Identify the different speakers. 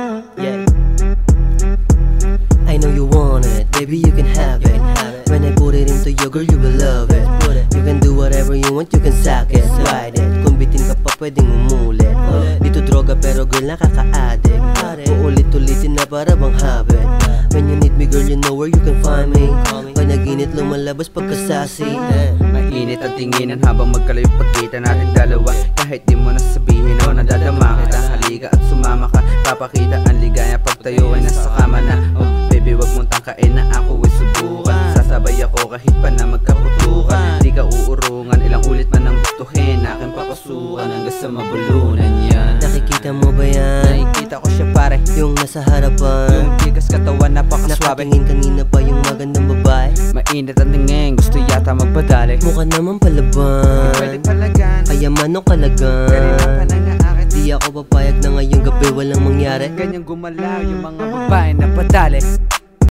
Speaker 1: Yeah. I know you want it, baby you can have it. When I put it into you, girl, you will love it. You can do whatever you want, you can suck it, ride it. Kung bitin ka pa, pwedeng umulit. Dito droga pero girl, nakaka-addict. Uulit-ulitin na para bang habit. When you need me, girl, you know where you can find me. Pag naginit, lumalabas pagkasasi.
Speaker 2: Mainit ang tinginan habang magkalayo pagkita natin dalawa. Kahit di mo nasabihin o nadadama kita, halika at sumama ka. Papakita ang ligaya pag tayo ay nasa kama na. Oh baby, wag mong tangkain na ako ay subukan. Sasabay ako kahit pa na magkaputukan. Di ka uurungan, ilang ulit man ang gustuhin. Aking papasukan hanggang sa mabulunan yan.
Speaker 1: Nakikita mo ba yan?
Speaker 2: Nakikita ko siya pare,
Speaker 1: yung nasa harapan.
Speaker 2: yung tigas katawan napakaswabe.
Speaker 1: Nakatingin kanina pa yung magandang babae.
Speaker 2: Mainit ang tingin, gusto yata magpadali.
Speaker 1: Mukha naman palaban,
Speaker 2: Pwede palagan,
Speaker 1: kayaman o kalagan.
Speaker 2: kanina pa na nga akin.
Speaker 1: Di ako papayag na ngayong gabi walang mangyari.
Speaker 2: Ganyang gumalaw yung mga babae na padali.